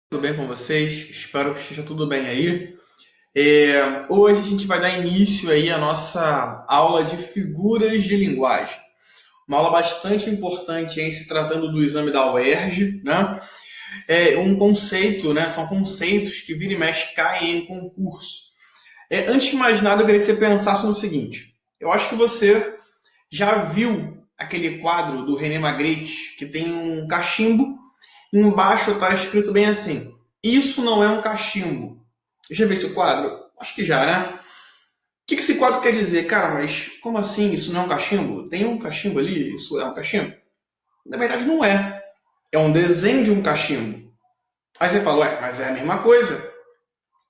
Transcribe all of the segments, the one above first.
Tudo bem com vocês? Espero que esteja tudo bem aí. Hoje a gente vai dar início aí à nossa aula de figuras de linguagem. Uma aula bastante importante em se tratando do exame da UERJ, né? É um conceito, né? São conceitos que vira e mexe caem em concurso. Antes de mais nada, eu queria que você pensasse no seguinte. Eu acho que você já viu aquele quadro do René Magritte que tem um cachimbo. Embaixo está escrito bem assim: isso não é um cachimbo. Deixa eu ver esse quadro. Acho que já, né? O que esse quadro quer dizer? Cara, mas como assim? Isso não é um cachimbo? Tem um cachimbo ali? Isso é um cachimbo? Na verdade, não é. É um desenho de um cachimbo. Aí você fala, ué, mas é a mesma coisa.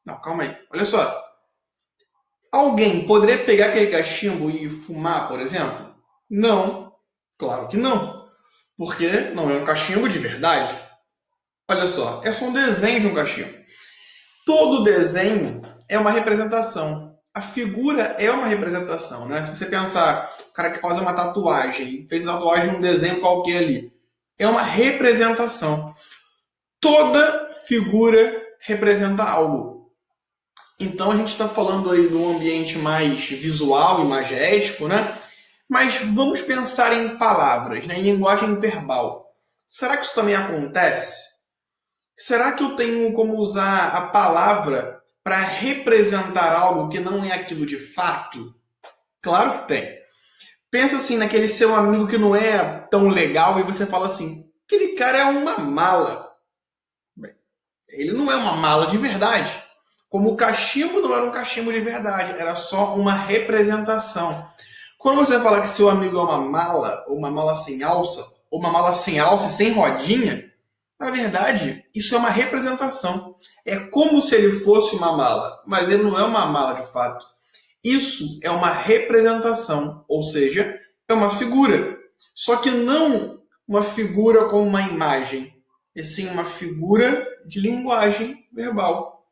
Não, calma aí. Olha só. Alguém poderia pegar aquele cachimbo e fumar, por exemplo? Não. Claro que não. Porque não é um cachimbo de verdade. Olha só. É só um desenho de um cachimbo. Todo desenho é uma representação. A figura é uma representação, né? Se você pensar, o cara que faz uma tatuagem, fez a tatuagem de um desenho qualquer ali, é uma representação. Toda figura representa algo. Então a gente está falando aí de um ambiente mais visual, imagético, né? Mas vamos pensar em palavras, né? Em linguagem verbal. Será que isso também acontece? Será que eu tenho como usar a palavra para representar algo que não é aquilo de fato? Claro que tem. Pensa assim naquele seu amigo que não é tão legal e você fala assim: aquele cara é uma mala. Bem, ele não é uma mala de verdade. Como o cachimbo não era um cachimbo de verdade, era só uma representação. Quando você fala que seu amigo é uma mala, ou uma mala sem alça, ou uma mala sem alça e sem rodinha, na verdade, isso é uma representação. É como se ele fosse uma mala, mas ele não é uma mala de fato. Isso é uma representação, ou seja, é uma figura. Só que não uma figura com uma imagem, e sim uma figura de linguagem verbal.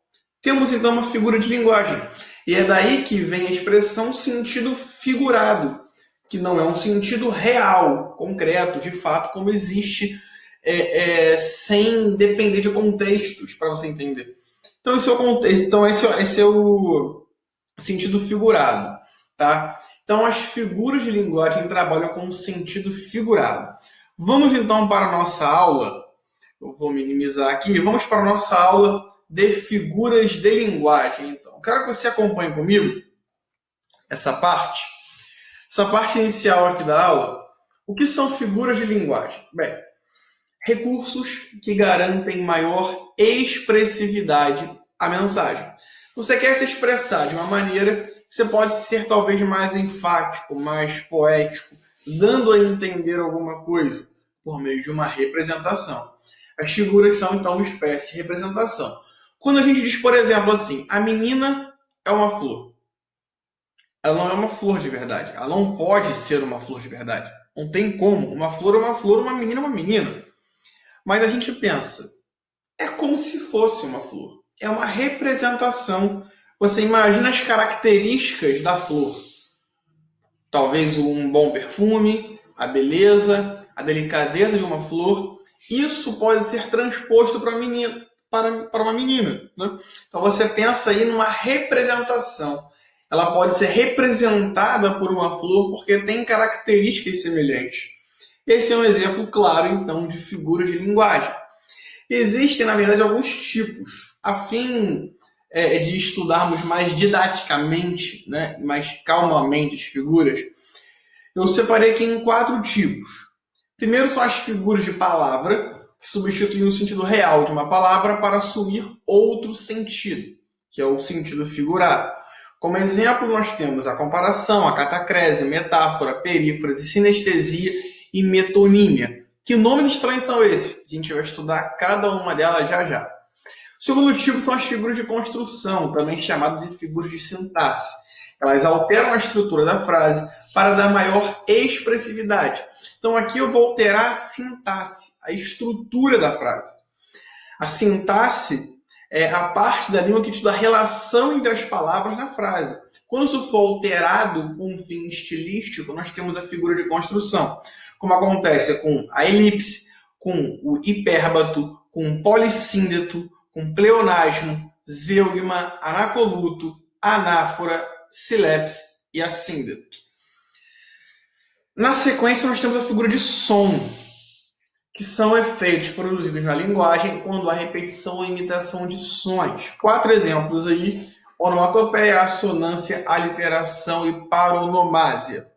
Temos então uma figura de linguagem. E é daí que vem a expressão sentido figurado, que não é um sentido real, concreto, de fato, como existe sem depender de contextos para você entender. Então, esse é o contexto. Então, esse é o sentido figurado, tá? Então, as figuras de linguagem trabalham com o sentido figurado. Vamos então para a nossa aula. Eu vou minimizar aqui. Vamos para a nossa aula de figuras de linguagem. Então, quero que você acompanhe comigo essa parte. Essa parte inicial aqui da aula. O que são figuras de linguagem? Bem, recursos que garantem maior expressividade à mensagem. Você quer se expressar de uma maneira, você pode ser talvez mais enfático, mais poético, dando a entender alguma coisa por meio de uma representação. As figuras são então uma espécie de representação. Quando a gente diz, por exemplo, assim, a menina é uma flor. Ela não é uma flor de verdade. Ela não pode ser uma flor de verdade. Não tem como. Uma flor é uma flor, uma menina é uma menina. Mas a gente pensa, é como se fosse uma flor. É uma representação. Você imagina as características da flor. Talvez um bom perfume, a beleza, a delicadeza de uma flor. Isso pode ser transposto para, menina, para uma menina. Né? Então você pensa aí numa representação. Ela pode ser representada por uma flor porque tem características semelhantes. Esse é um exemplo claro, então, de figura de linguagem. Existem, na verdade, alguns tipos. A fim de estudarmos mais didaticamente, né, mais calmamente as figuras, eu separei aqui em 4 tipos. Primeiro são as figuras de palavra, que substituem o sentido real de uma palavra para assumir outro sentido, que é o sentido figurado. Como exemplo, nós temos a comparação, a catacrese, metáfora, perífrase, sinestesia e metonímia. Que nomes estranhos são esses? A gente vai estudar cada uma delas já já. O segundo tipo são as figuras de construção, também chamadas de figuras de sintaxe. Elas alteram a estrutura da frase para dar maior expressividade. Então aqui eu vou alterar a sintaxe, a estrutura da frase. A sintaxe é a parte da língua que estuda a relação entre as palavras na frase. Quando isso for alterado com um fim estilístico, nós temos a figura de construção, como acontece com a elipse, com o hipérbato, com polissíndeto, com pleonasmo, zeugma, anacoluto, anáfora, silepse e assíndeto. Na sequência, nós temos a figura de som, que são efeitos produzidos na linguagem quando há repetição ou imitação de sons. 4 exemplos aí: onomatopeia, assonância, aliteração e paronomásia.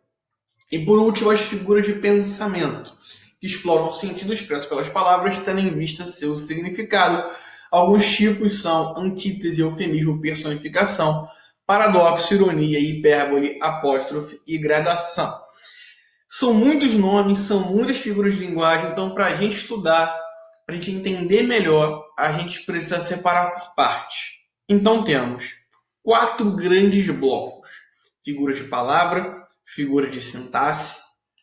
E por último, as figuras de pensamento, que exploram o sentido expresso pelas palavras, tendo em vista seu significado. Alguns tipos são antítese, eufemismo, personificação, paradoxo, ironia, hipérbole, apóstrofe e gradação. São muitos nomes, são muitas figuras de linguagem, então para a gente estudar, para a gente entender melhor, a gente precisa separar por partes. Então temos 4 grandes blocos: figuras de palavra, figuras de sintaxe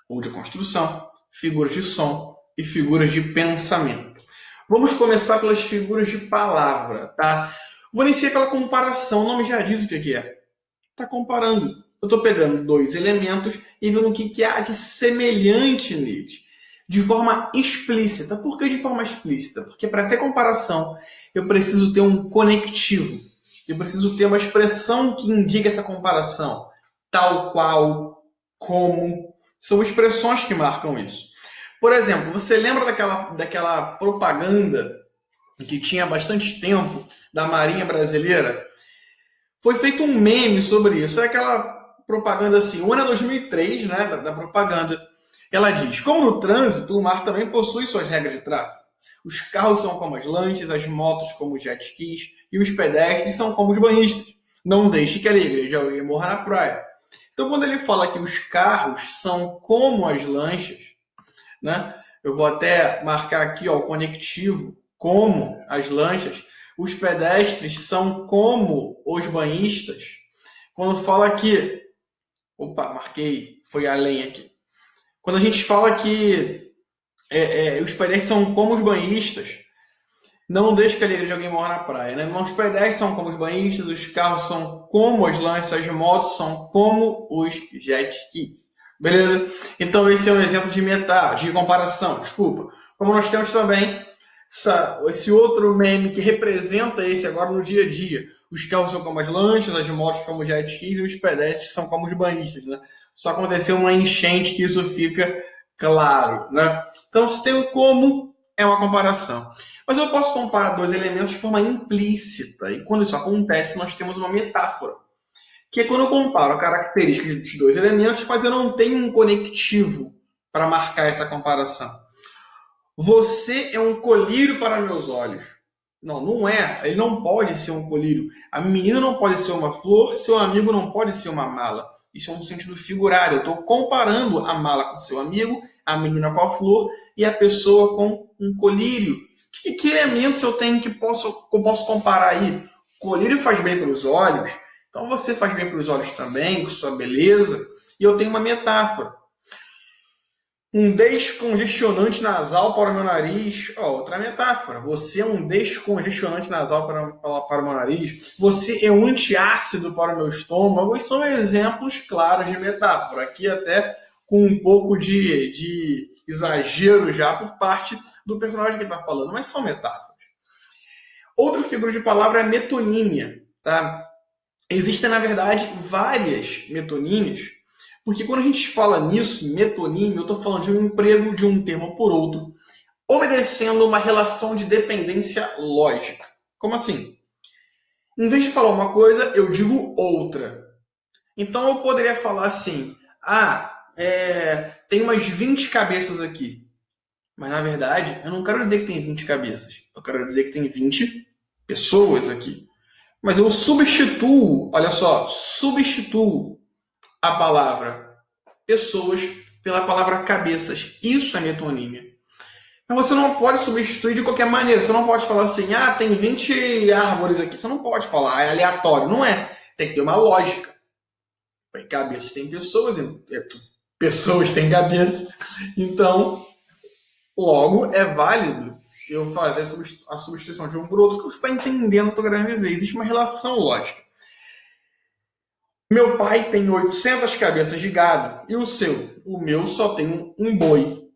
ou de construção, figuras de som e figuras de pensamento. Vamos começar pelas figuras de palavra, tá? Vou iniciar pela comparação, o nome já diz o que é. Está comparando. Eu estou pegando 2 elementos e vendo o que há de semelhante neles, de forma explícita. Por que de forma explícita? Porque para ter comparação, eu preciso ter um conectivo. Eu preciso ter uma expressão que indique essa comparação. Tal qual, como. São expressões que marcam isso. Por exemplo, você lembra daquela propaganda que tinha bastante tempo da Marinha Brasileira? Foi feito um meme sobre isso. É aquela propaganda assim, o ano é 2003, né, da propaganda. Ela diz: como no trânsito, o mar também possui suas regras de tráfego. Os carros são como as lanchas, as motos como os jet skis e os pedestres são como os banhistas. Não deixe que a alegria de alguém morra na praia. Então, quando ele fala que os carros são como as lanchas, né, eu vou até marcar aqui ó, o conectivo, como as lanchas, os pedestres são como os banhistas. Quando fala que... Opa, marquei, foi além aqui. Quando a gente fala que os pedestres são como os banhistas, não deixe que a alegria de alguém morra na praia, né? Os pedestres são como os banhistas, os carros são como as lanchas, as motos são como os jet skis. Beleza? Então esse é um exemplo de comparação, desculpa. Como nós temos também esse outro meme que representa esse agora no dia a dia. Os carros são como as lanchas, as motos como os jet skis e os pedestres são como os banhistas, né? Só aconteceu uma enchente que isso fica claro, né? Então, se tem um como, é uma comparação. Mas eu posso comparar 2 elementos de forma implícita. E quando isso acontece, nós temos uma metáfora. Que é quando eu comparo características dos 2 elementos, mas eu não tenho um conectivo para marcar essa comparação. Você é um colírio para meus olhos. Não, não é. Ele não pode ser um colírio. A menina não pode ser uma flor, seu amigo não pode ser uma mala. Isso é um sentido figurado. Eu estou comparando a mala com seu amigo, a menina com a flor e a pessoa com um colírio. E que elementos eu tenho que eu posso comparar aí? Colírio faz bem para os olhos, então você faz bem para os olhos também, com sua beleza. E eu tenho uma metáfora. Um descongestionante nasal para o meu nariz. Outra metáfora. Você é um descongestionante nasal para o meu nariz. Você é um antiácido para o meu estômago. E são exemplos claros de metáfora. Aqui até com um pouco de exagero já por parte do personagem que está falando. Mas são metáforas. Outra figura de palavra é metonímia. Tá? Existem, na verdade, várias metonímias. Porque quando a gente fala nisso, metonímia, eu estou falando de um emprego de um termo por outro, obedecendo uma relação de dependência lógica. Como assim? Em vez de falar uma coisa, eu digo outra. Então eu poderia falar assim, tem umas 20 cabeças aqui. Mas na verdade, eu não quero dizer que tem 20 cabeças. Eu quero dizer que tem 20 pessoas aqui. Mas eu substituo, olha só, substituo a palavra pessoas pela palavra cabeças. Isso é metonímia. Mas você não pode substituir de qualquer maneira. Você não pode falar assim, tem 20 árvores aqui. Você não pode falar, é aleatório. Não é. Tem que ter uma lógica. Cabeças têm pessoas, pessoas têm cabeça. Então, logo, é válido eu fazer a substituição de um por outro, que você está entendendo o que eu estou querendo dizer. Existe uma relação lógica. Meu pai tem 800 cabeças de gado. E o seu? O meu só tem um boi.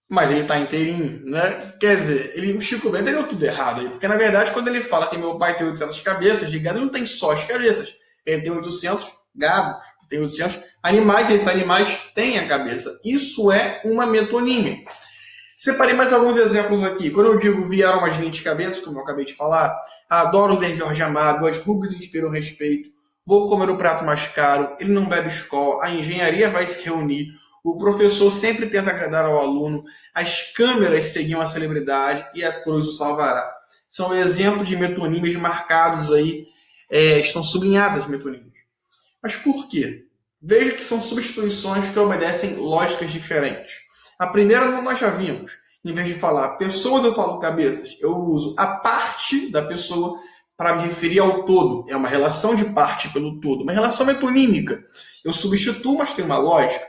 mas ele está inteirinho, né? Quer dizer, o Chico Bento deu tudo errado aí, porque na verdade quando ele fala que meu pai tem 800 cabeças de gado, ele não tem só as cabeças, ele tem 800 gados, tem 800 animais, e esses animais têm a cabeça. Isso é uma metonímia. Separei mais alguns exemplos aqui. Quando eu digo vieram as 20 cabeças, como eu acabei de falar, adoro ler Jorge Amado, as rugas inspiram respeito, vou comer o prato mais caro, ele não bebe escola, a engenharia vai se reunir, o professor sempre tenta agradar ao aluno, as câmeras seguiam a celebridade e a cruz o salvará. São exemplos de metonímias marcados aí, estão sublinhadas as metonímias. Mas por quê? Veja que são substituições que obedecem lógicas diferentes. A primeira nós já vimos. Em vez de falar pessoas, eu falo cabeças. Eu uso a parte da pessoa para me referir ao todo. É uma relação de parte pelo todo, uma relação metonímica. Eu substituo, mas tem uma lógica.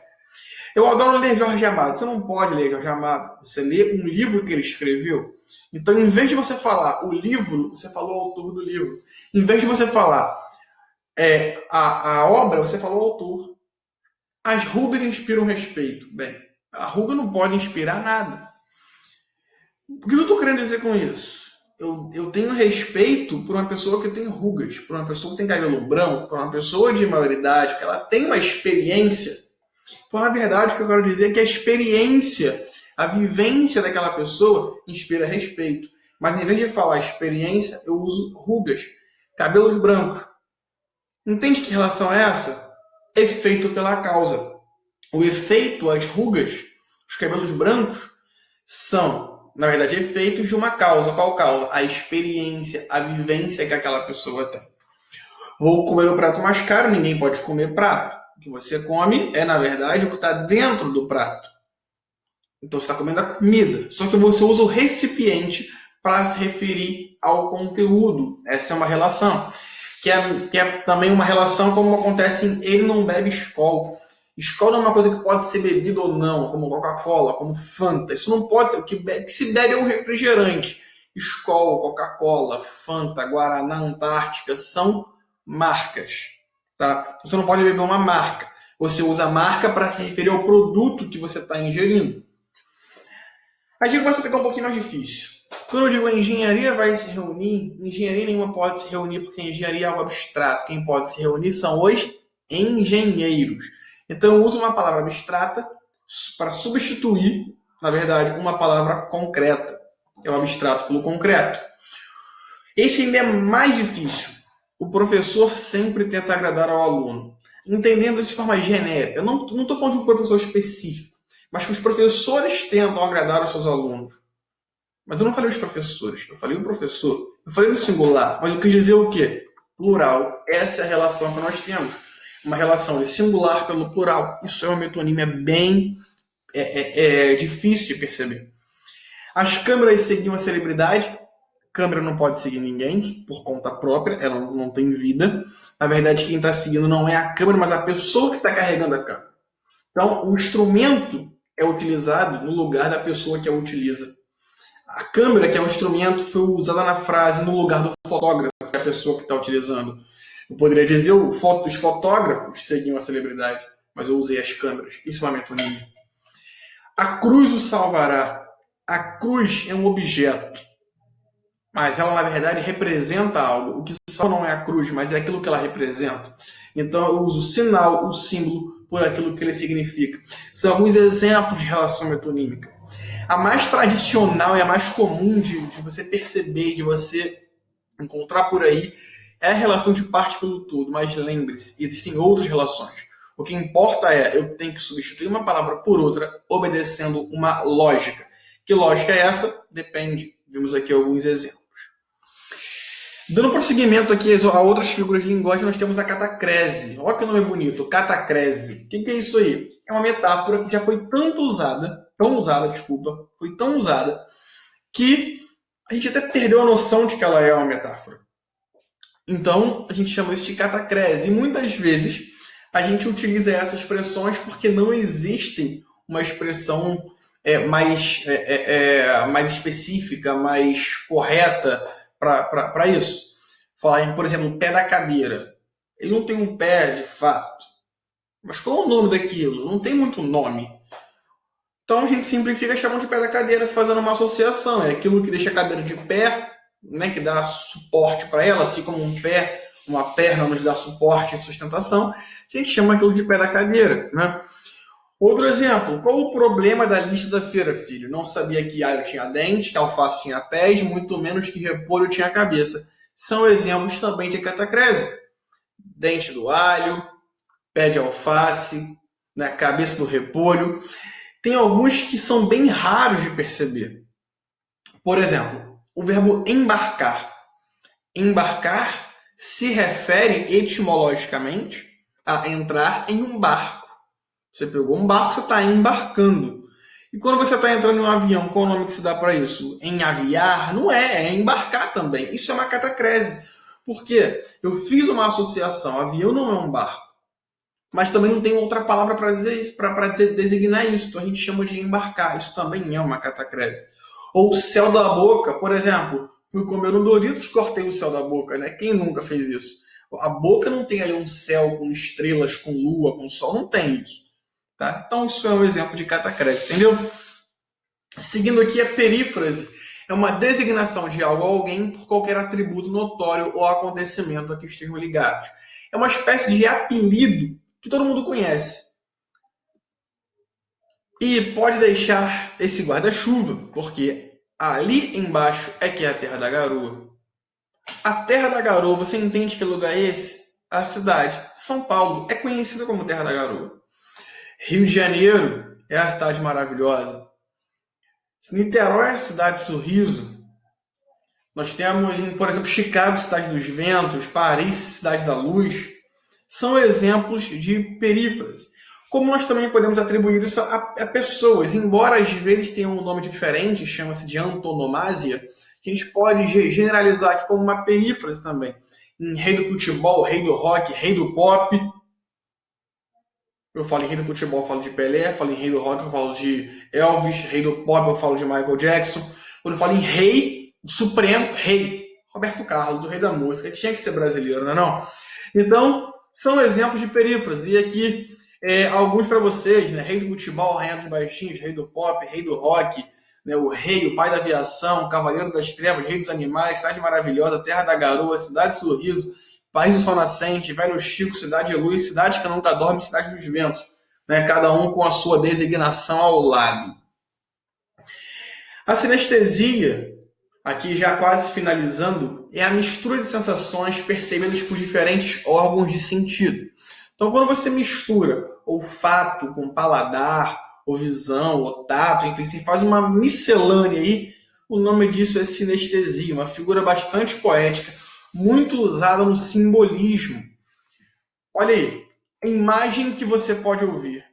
Eu adoro ler Jorge Amado. Você não pode ler Jorge Amado. Você lê um livro que ele escreveu. Então, em vez de você falar o livro, você falou o autor do livro. Em vez de você falar a obra, você falou o autor. As rugas inspiram respeito. Bem, a ruga não pode inspirar nada. O que eu estou querendo dizer com isso? Eu tenho respeito por uma pessoa que tem rugas, por uma pessoa que tem cabelo branco, por uma pessoa de maioridade, que ela tem uma experiência. Então, na verdade, o que eu quero dizer é que a experiência, a vivência daquela pessoa inspira respeito. Mas em vez de falar experiência, eu uso rugas, cabelos brancos. Entende que relação é essa? Efeito pela causa. O efeito, as rugas, os cabelos brancos, são, na verdade, efeitos de uma causa. Qual causa? A experiência, a vivência que aquela pessoa tem. Vou comer o prato mais caro, ninguém pode comer prato. O que você come é, na verdade, o que está dentro do prato. Então você está comendo a comida. Só que você usa o recipiente para se referir ao conteúdo. Essa é uma relação. Que é também uma relação como acontece em ele não bebe Skol. Skol não é uma coisa que pode ser bebida ou não, como Coca-Cola, como Fanta. Isso não pode ser. O que se bebe é um refrigerante. Skol, Coca-Cola, Fanta, Guaraná, Antártica são marcas. Tá? Você não pode beber uma marca. Você usa a marca para se referir ao produto que você está ingerindo. Aqui começa a ficar um pouquinho mais difícil. Quando eu digo a engenharia vai se reunir, engenharia nenhuma pode se reunir porque engenharia é algo abstrato. Quem pode se reunir são os engenheiros. Então eu uso uma palavra abstrata para substituir, na verdade, uma palavra concreta. É o abstrato pelo concreto. Esse ainda é mais difícil. O professor sempre tenta agradar ao aluno. Entendendo isso de forma genérica. Eu não estou falando de um professor específico, mas que os professores tentam agradar os seus alunos. Mas eu não falei os professores, eu falei o professor. Eu falei no singular, mas eu quis dizer o quê? Plural. Essa é a relação que nós temos. Uma relação de singular pelo plural. Isso é uma metonímia bem difícil de perceber. As câmeras seguiam a celebridade. Câmera não pode seguir ninguém por conta própria, ela não tem vida. Na verdade, quem está seguindo não é a câmera, mas a pessoa que está carregando a câmera. Então, o instrumento é utilizado no lugar da pessoa que a utiliza. A câmera, que é um instrumento, foi usada na frase no lugar do fotógrafo, que é a pessoa que está utilizando. Eu poderia dizer os fotógrafos seguiam a celebridade, mas eu usei as câmeras. Isso é uma metonímia. A cruz o salvará. A cruz é um objeto, mas ela, na verdade, representa algo. O que salva não é a cruz, mas é aquilo que ela representa. Então eu uso o sinal, o símbolo, por aquilo que ele significa. São alguns exemplos de relação metonímica. A mais tradicional e a mais comum de você perceber, de você encontrar por aí, é a relação de parte pelo todo. Mas lembre-se, existem outras relações. O que importa é eu tenho que substituir uma palavra por outra, obedecendo uma lógica. Que lógica é essa? Depende. Vimos aqui alguns exemplos. Dando prosseguimento aqui a outras figuras de linguagem, nós temos a catacrese. Olha que nome bonito, catacrese. O que é isso aí? É uma metáfora que já foi tão usada, que a gente até perdeu a noção de que ela é uma metáfora. Então, a gente chama isso de catacrese. E muitas vezes a gente utiliza essas expressões porque não existe uma expressão mais específica, mais correta para isso. Falar em, por exemplo, o pé da cadeira. Ele não tem um pé de fato. Mas qual é o nome daquilo? Não tem muito nome. Então a gente simplifica chamando de pé da cadeira, fazendo uma associação. É aquilo que deixa a cadeira de pé, né, que dá suporte para ela, assim como um pé, uma perna nos dá suporte e sustentação. A gente chama aquilo de pé da cadeira, né? Outro exemplo, qual o problema da lista da feira, filho? Não sabia que alho tinha dente, que alface tinha pés, muito menos que repolho tinha cabeça. São exemplos também de catacrese. Dente do alho, pé de alface, né, cabeça do repolho. Tem alguns que são bem raros de perceber. Por exemplo, o verbo embarcar. Embarcar se refere etimologicamente a entrar em um barco. Você pegou um barco, você está embarcando. E quando você está entrando em um avião, qual o nome que se dá para isso? Engaviar? Não é embarcar também. Isso é uma catacrese. Por quê? Eu fiz uma associação. Avião não é um barco. Mas também não tem outra palavra para designar isso. Então a gente chama de embarcar. Isso também é uma catacrese. Ou céu da boca, por exemplo. Fui comer um Doritos, cortei o céu da boca, né? Quem nunca fez isso? A boca não tem ali um céu com estrelas, com lua, com sol. Não tem isso. Tá? Então isso é um exemplo de catacrese, entendeu? Seguindo aqui, a perífrase é uma designação de algo ou alguém por qualquer atributo notório ou acontecimento a que estejam ligados. É uma espécie de apelido que todo mundo conhece. E pode deixar esse guarda-chuva, porque ali embaixo é que é a Terra da Garoa. A Terra da Garoa, você entende que lugar é esse? A cidade de São Paulo é conhecida como Terra da Garoa. Rio de Janeiro é a cidade maravilhosa. Niterói é a cidade sorriso. Nós temos, por exemplo, Chicago, cidade dos ventos, Paris, cidade da luz. São exemplos de perífrase. Como nós também podemos atribuir isso a pessoas, embora às vezes tenham um nome diferente, chama-se de antonomásia, a gente pode generalizar aqui como uma perífrase também. Em rei do futebol, rei do rock, rei do pop. Eu falo em rei do futebol, eu falo de Pelé. Eu falo em rei do rock, eu falo de Elvis. Rei do pop, eu falo de Michael Jackson. Quando eu falo em rei supremo, rei Roberto Carlos, o rei da música, que tinha que ser brasileiro, não é não? Então, são exemplos de perífrase. E aqui, alguns para vocês, né? Rei do futebol, rainha dos baixinhos, rei do pop, rei do rock, né? O rei, o pai da aviação, cavaleiro das trevas, rei dos animais, cidade maravilhosa, terra da garoa, cidade do sorriso, país do sol nascente, velho Chico, cidade de luz, cidade que nunca dorme, cidade dos ventos. Né? Cada um com a sua designação ao lado. A sinestesia, aqui já quase finalizando, é a mistura de sensações percebidas por diferentes órgãos de sentido. Então, quando você mistura olfato com paladar, ou visão, ou tato, enfim, você faz uma miscelânea aí, o nome disso é sinestesia, uma figura bastante poética, muito usada no simbolismo. Olha aí, a imagem que você pode ouvir.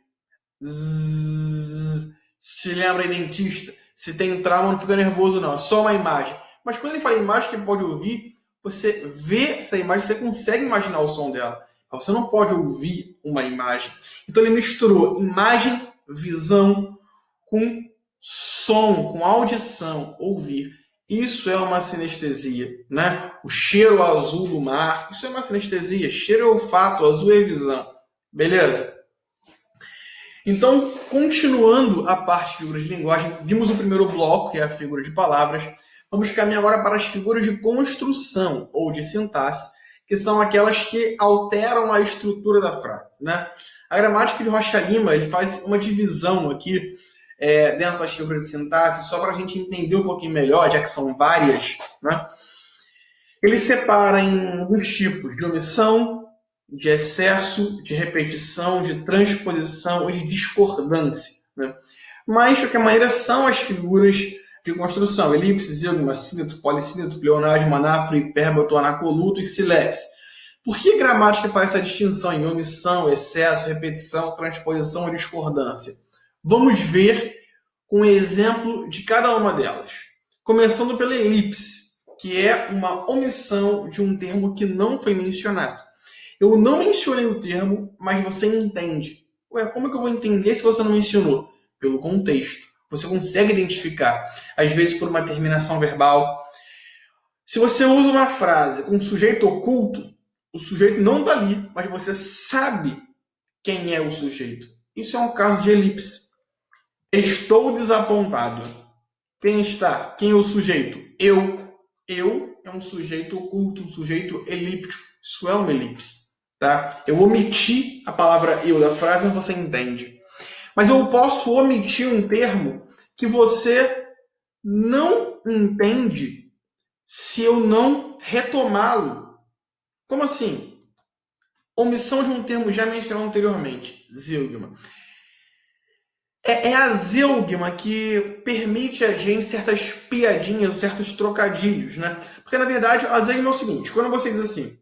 Zzz, se lembra dentista? Se tem trauma, não fica nervoso, não. É só uma imagem. Mas quando ele fala imagem que pode ouvir, você vê essa imagem, você consegue imaginar o som dela. Você não pode ouvir uma imagem. Então ele misturou imagem, visão com som, com audição, ouvir. Isso é uma sinestesia, né? O cheiro azul do mar, isso é uma sinestesia. Cheiro é olfato, azul é visão. Beleza? Então, continuando a parte de figuras de linguagem, vimos o primeiro bloco, que é a figura de palavras. Vamos caminhar agora para as figuras de construção ou de sintaxe, que são aquelas que alteram a estrutura da frase, né? A gramática de Rocha Lima ele faz uma divisão aqui dentro das figuras de sintaxe, só para a gente entender um pouquinho melhor, já que são várias, né? Ele separa em alguns tipos de omissão, de excesso, de repetição, de transposição e de discordância. Né? Mas, de qualquer maneira, são as figuras de construção: elipse, zígoma, síneto, polissíneto, pleonasmo, anáfora, hipérboto, anacoluto e silepse. Por que a gramática faz essa distinção em omissão, excesso, repetição, transposição e discordância? Vamos ver com um exemplo de cada uma delas. Começando pela elipse, que é uma omissão de um termo que não foi mencionado. Eu não mencionei o termo, mas você entende. Ué, como é que eu vou entender se você não mencionou? Pelo contexto. Você consegue identificar, às vezes por uma terminação verbal. Se você usa uma frase com sujeito oculto, o sujeito não está ali, mas você sabe quem é o sujeito. Isso é um caso de elipse. Estou desapontado. Quem está? Quem é o sujeito? Eu. Eu é um sujeito oculto, um sujeito elíptico. Isso é uma elipse. Tá? Eu omiti a palavra eu da frase, mas você entende. Mas eu posso omitir um termo que você não entende se eu não retomá-lo. Como assim? Omissão de um termo já mencionado anteriormente, zeugma. É a zeugma que permite a gente certas piadinhas, certos trocadilhos, né? Porque, na verdade, a zeugma é o seguinte, quando você diz assim,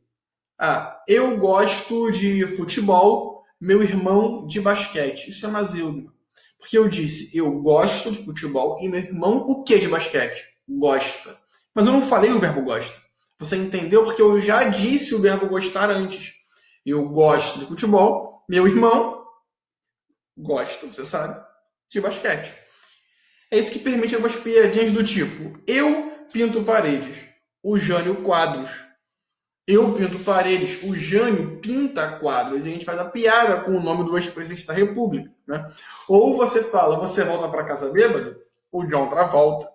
eu gosto de futebol, meu irmão de basquete. Isso é uma zeugma. Porque eu disse, eu gosto de futebol e meu irmão o que de basquete? Gosta. Mas eu não falei o verbo gosta. Você entendeu? Porque eu já disse o verbo gostar antes. Eu gosto de futebol, meu irmão gosta, você sabe, de basquete. É isso que permite algumas piadinhas do tipo, eu pinto paredes, o Jânio quadros. Eu pinto paredes, o Jânio pinta quadros. E a gente faz a piada com o nome do ex-presidente da República. Né? Ou você fala, você volta para casa bêbado, o John Travolta.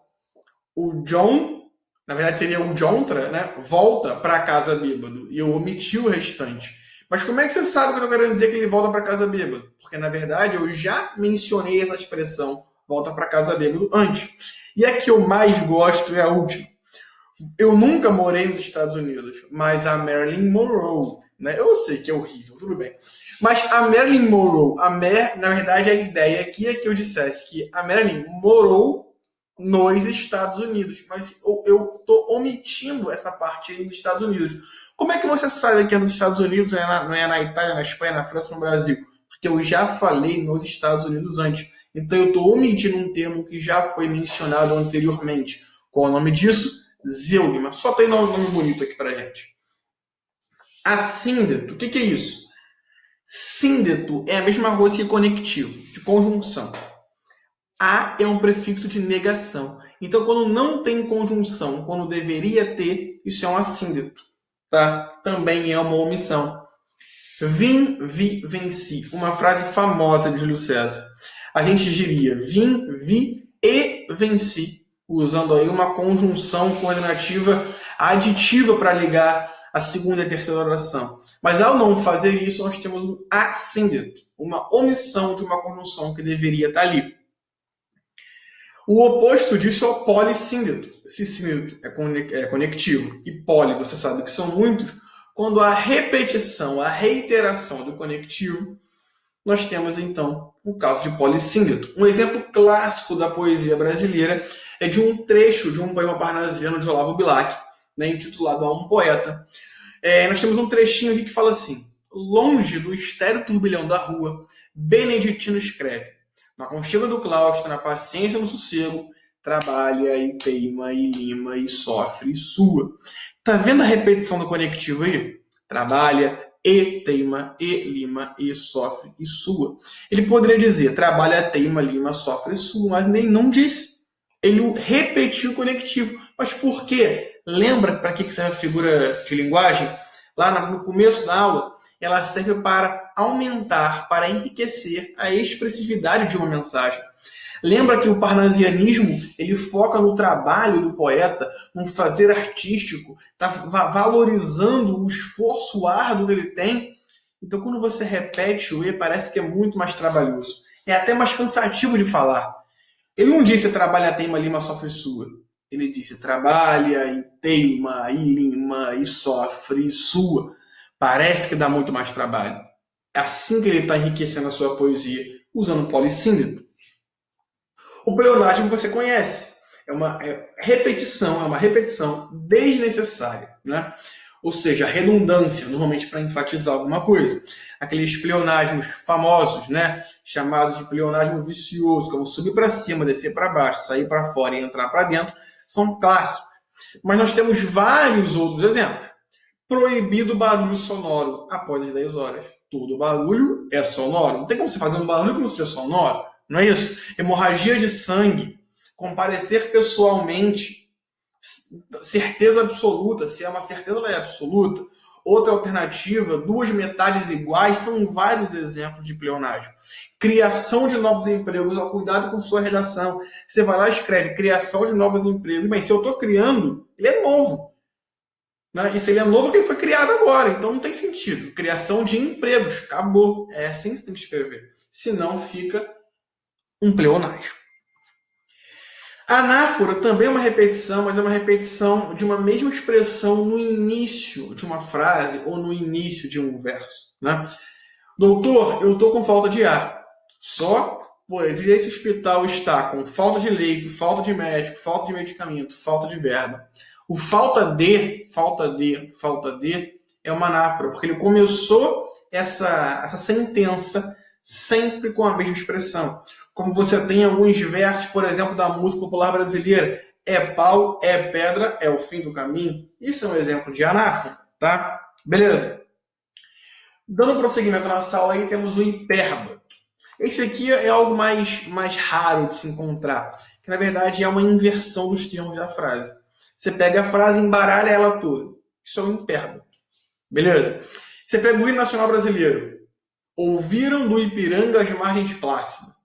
O John, na verdade seria o Jontra, né? Volta para casa bêbado. E eu omiti o restante. Mas como é que você sabe que eu estou querendo dizer que ele volta para casa bêbado? Porque, na verdade, eu já mencionei essa expressão, volta para casa bêbado, antes. E a que eu mais gosto é a última. Eu nunca morei nos Estados Unidos, mas a Marilyn Monroe, né? Eu sei que é horrível, tudo bem. Mas a Marilyn Monroe, na verdade a ideia aqui é que eu dissesse que a Marilyn morou nos Estados Unidos, mas eu estou omitindo essa parte aí dos Estados Unidos. Como é que você sabe que é nos Estados Unidos, não é na Itália, na Espanha, na França, no Brasil? Porque eu já falei nos Estados Unidos antes. Então eu estou omitindo um termo que já foi mencionado anteriormente. Qual é o nome disso? Zeugma. Só tem nome bonito aqui pra gente. Assíndeto. O que é isso? Síndeto é a mesma coisa que conectivo, de conjunção. A é um prefixo de negação. Então, quando não tem conjunção, quando deveria ter, isso é um assíndeto. Tá? Também é uma omissão. Vim, vi, venci. Uma frase famosa de Júlio César. A gente diria vim, vi e venci, usando aí uma conjunção coordenativa aditiva para ligar a segunda e a terceira oração. Mas ao não fazer isso, nós temos um assíndeto, uma omissão de uma conjunção que deveria estar ali. O oposto disso é o polissíndeto. Esse síndeto é conectivo e poli, você sabe que são muitos. Quando a repetição, a reiteração do conectivo, nós temos então o caso de polissíndeto. Um exemplo clássico da poesia brasileira é de um trecho de um poema parnasiano de Olavo Bilac, né, intitulado A um Poeta. Nós temos um trechinho aqui que fala assim: longe do estéril turbilhão da rua, Beneditino escreve. Na conchega do claustro, na paciência e no sossego, trabalha e teima e lima e sofre e sua. Tá vendo a repetição do conectivo aí? Trabalha e teima e lima e sofre e sua. Ele poderia dizer trabalha, teima, lima, sofre e sua, mas ele não disse. Ele repetiu o conectivo. Mas por quê? Lembra para que serve a figura de linguagem? Lá no começo da aula, ela serve para aumentar, para enriquecer a expressividade de uma mensagem. Lembra que o parnasianismo ele foca no trabalho do poeta, no fazer artístico, está valorizando o esforço árduo que ele tem. Então, quando você repete o E, parece que é muito mais trabalhoso. É até mais cansativo de falar. Ele não disse trabalha, teima, lima, sofre sua. Ele disse trabalha e teima e lima e sofre sua. Parece que dá muito mais trabalho. É assim que ele está enriquecendo a sua poesia, usando polissíndeto. O pleonasmo você conhece. É uma repetição desnecessária, né? Ou seja, redundância, normalmente para enfatizar alguma coisa. Aqueles pleonasmos famosos, né? Chamados de pleonasmo vicioso, como subir para cima, descer para baixo, sair para fora e entrar para dentro, são clássicos. Mas nós temos vários outros exemplos. Proibido barulho sonoro após as 10 horas. Todo barulho é sonoro. Não tem como você fazer um barulho que não seja sonoro. Não é isso? Hemorragia de sangue, comparecer pessoalmente, certeza absoluta, se é uma certeza, ela é absoluta. outra alternativa, duas metades iguais, são vários exemplos de pleonasmo. Criação de novos empregos, ó, cuidado com sua redação. Você vai lá e escreve criação de novos empregos. Bem, se eu estou criando, ele é novo. Né? E se ele é novo, é que ele foi criado agora. Então não tem sentido. Criação de empregos. Acabou. É assim que você tem que escrever. Senão fica um pleonasmo. Anáfora também é uma repetição, mas é uma repetição de uma mesma expressão no início de uma frase ou no início de um verso. Né? Doutor, eu estou com falta de ar. Só, pois esse hospital está com falta de leito, falta de médico, falta de medicamento, falta de verba. O falta de é uma anáfora, porque ele começou essa sentença sempre com a mesma expressão. Como você tem alguns versos, por exemplo, da música popular brasileira, é pau, é pedra, é o fim do caminho. Isso é um exemplo de anáfora, tá? Beleza. Dando prosseguimento na nossa aula aí, temos o hipérbato. Esse aqui é algo mais raro de se encontrar, que na verdade é uma inversão dos termos da frase. Você pega a frase e embaralha ela toda. Isso é um hipérbato. Beleza? Você pega o hino nacional brasileiro. Ouviram do Ipiranga as margens plácidas.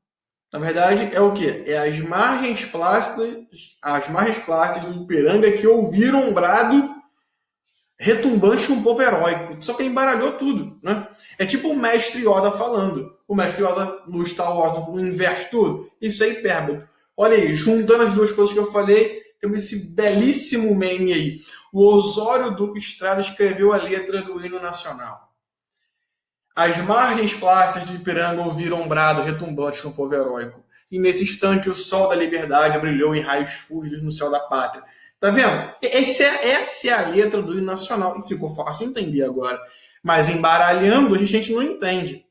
Na verdade, é o quê? É as margens plácidas do Ipiranga que ouviram um brado retumbante de um povo heróico. Só que embaralhou tudo, né? É tipo o mestre Yoda falando. O mestre Yoda no Star Wars não inverte tudo. Isso é hipérbole. Olha aí, juntando as duas coisas que eu falei, temos esse belíssimo meme aí. O Osório Duque Estrada escreveu a letra do hino nacional. As margens plásticas de Ipiranga ouviram um brado retumbante de um povo heróico. E nesse instante o sol da liberdade brilhou em raios fúlgidos no céu da pátria. Tá vendo? Essa é a letra do hino nacional. E ficou fácil entender agora. Mas embaralhando, a gente não entende.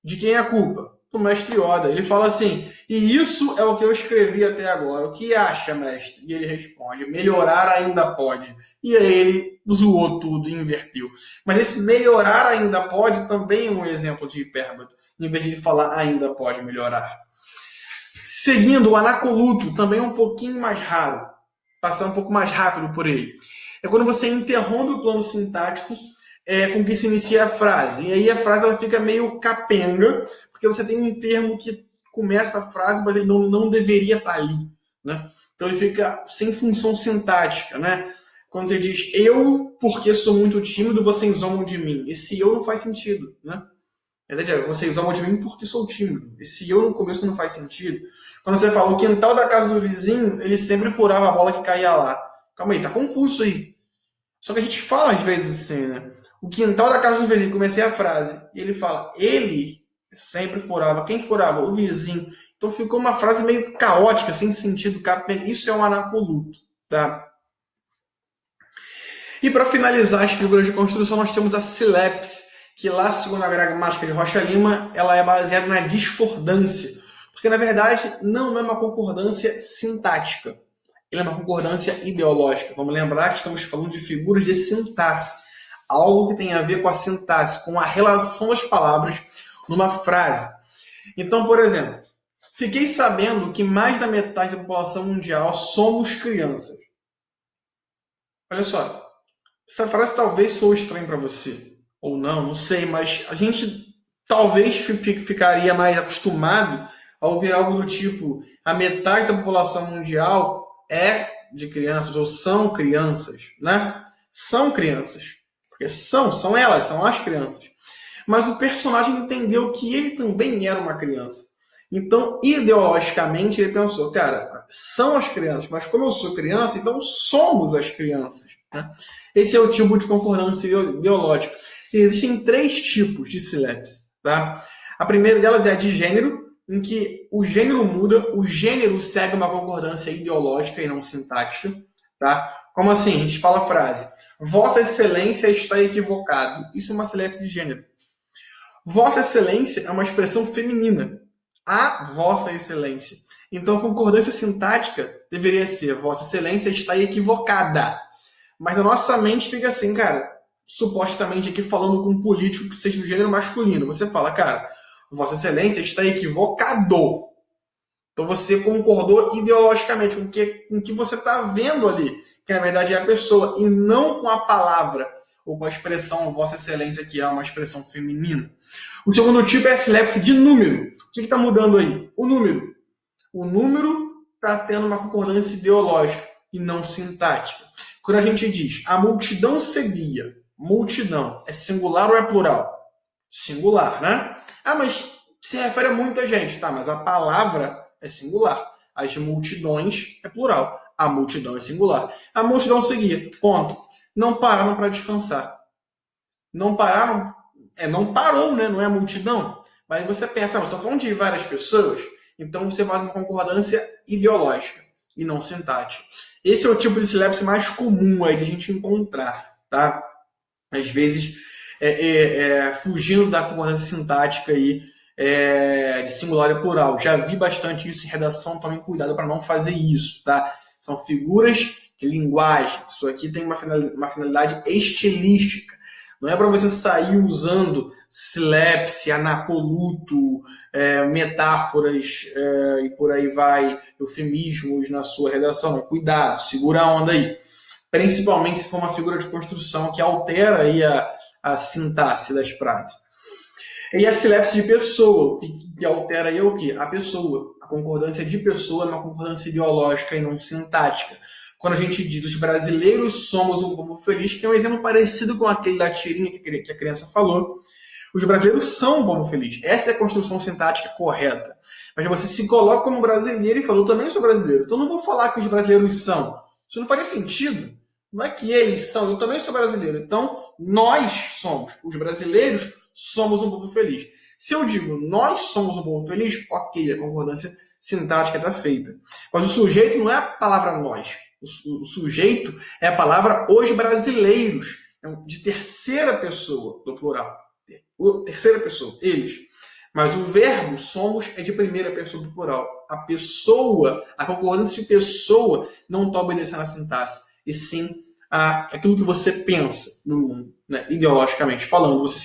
De quem é a culpa? Do mestre Yoda. Ele fala assim, e isso é o que eu escrevi até agora. O que acha, mestre? E ele responde, melhorar ainda pode. E aí ele zoou tudo e inverteu. Mas esse melhorar ainda pode também é um exemplo de hipérbole. Em vez de ele falar ainda pode melhorar. Seguindo, o anacoluto, também é um pouquinho mais raro. Passar um pouco mais rápido por ele. É quando você interrompe o plano sintático com que se inicia a frase. E aí a frase ela fica meio capenga, porque você tem um termo que começa a frase, mas ele não deveria estar ali. Né? Então ele fica sem função sintática. Né? Quando você diz eu, porque sou muito tímido, vocês zombam de mim. Esse eu não faz sentido. Né? Na verdade, vocês zombam de mim porque sou tímido. Esse eu no começo não faz sentido. Quando você fala o quintal da casa do vizinho, ele sempre furava a bola que caía lá. Calma aí, tá confuso aí. Só que a gente fala às vezes assim, né? O quintal da casa do vizinho, comecei a frase, e ele fala, ele sempre furava. Quem furava? O vizinho. Então ficou uma frase meio caótica, sem sentido. Isso é um anacoluto, tá? E para finalizar as figuras de construção, nós temos a silepse, que lá, segundo a gramática de Rocha Lima, ela é baseada na discordância. Porque, na verdade, não é uma concordância sintática. Ela é uma concordância ideológica. Vamos lembrar que estamos falando de figuras de sintaxe. Algo que tem a ver com a sintaxe, com a relação das palavras numa frase. Então, por exemplo, fiquei sabendo que mais da metade da população mundial somos crianças. Olha só, essa frase talvez soe estranha para você. Ou não sei, mas a gente talvez ficaria mais acostumado a ouvir algo do tipo a metade da população mundial é de crianças ou são crianças, né? São crianças, porque são elas, são as crianças. Mas o personagem entendeu que ele também era uma criança. Então, ideologicamente, ele pensou, cara, são as crianças, mas como eu sou criança, então somos as crianças. Né? Esse é o tipo de concordância ideológica. E existem 3 tipos de silepse. Tá? A primeira delas é a de gênero, em que o gênero muda, o gênero segue uma concordância ideológica e não sintática. Tá? Como assim? A gente fala a frase, Vossa Excelência está equivocado. Isso é uma silepse de gênero. Vossa Excelência é uma expressão feminina. A Vossa Excelência. Então, a concordância sintática deveria ser Vossa Excelência está equivocada. Mas na nossa mente fica assim, cara, supostamente aqui falando com um político que seja do gênero masculino. Você fala, cara, Vossa Excelência está equivocado. Então você concordou ideologicamente com o que você está vendo ali, que na verdade é a pessoa, e não com a palavra. ou com a expressão Vossa Excelência, que é uma expressão feminina. O segundo tipo é a silepse de número. O que está mudando aí? O número. O número está tendo uma concordância ideológica e não sintática. Quando a gente diz a multidão seguia, multidão é singular ou é plural? Singular, né? Ah, mas se refere a muita gente. Tá, mas a palavra é singular. As multidões é plural. A multidão é singular. A multidão seguia, ponto. Não pararam para descansar. Não pararam, não parou, né? Não é a multidão. Mas você pensa, mas estou falando de várias pessoas, então você faz uma concordância ideológica e não sintática. Esse é o tipo de silepse mais comum aí de a gente encontrar, tá? Às vezes, fugindo da concordância sintática aí, de singular e plural. Já vi bastante isso em redação, tomem cuidado para não fazer isso, tá? São figuras de linguagem. Isso aqui tem uma finalidade estilística. Não é para você sair usando silepse, anacoluto, metáforas e por aí vai, eufemismos na sua redação. Cuidado, segura a onda aí. Principalmente se for uma figura de construção que altera aí a sintaxe das frases. E a silepse de pessoa, que altera aí o quê? A pessoa. A concordância de pessoa é uma concordância ideológica e não sintática. Quando a gente diz os brasileiros somos um povo feliz, que é um exemplo parecido com aquele da tirinha que a criança falou, os brasileiros são um povo feliz. Essa é a construção sintática correta. Mas você se coloca como brasileiro e fala, eu também sou brasileiro. Então não vou falar que os brasileiros são. Isso não faria sentido. Não é que eles são, eu também sou brasileiro. Então nós somos. Os brasileiros somos um povo feliz. Se eu digo nós somos um povo feliz, ok, a concordância sintática está feita. Mas o sujeito não é a palavra nós. O sujeito é a palavra os brasileiros, de terceira pessoa do plural. Terceira pessoa, eles. Mas o verbo somos é de primeira pessoa do plural. A pessoa, a concordância de pessoa não está obedecendo a sintaxe, e sim aquilo que você pensa no mundo, né? Ideologicamente falando, você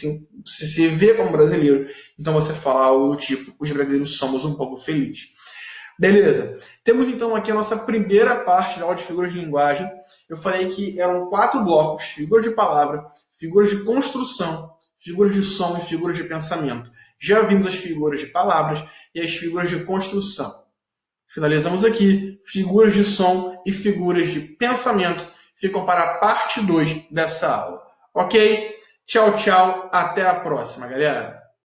se vê como brasileiro, então você fala algo do tipo, os brasileiros somos um povo feliz. Beleza. Temos então aqui a nossa primeira parte da aula de figuras de linguagem. Eu falei que eram 4 blocos: figuras de palavra, figuras de construção, figuras de som e figuras de pensamento. Já vimos as figuras de palavras e as figuras de construção. Finalizamos aqui. Figuras de som e figuras de pensamento ficam para a parte 2 dessa aula. Ok? Tchau, tchau. Até a próxima, galera.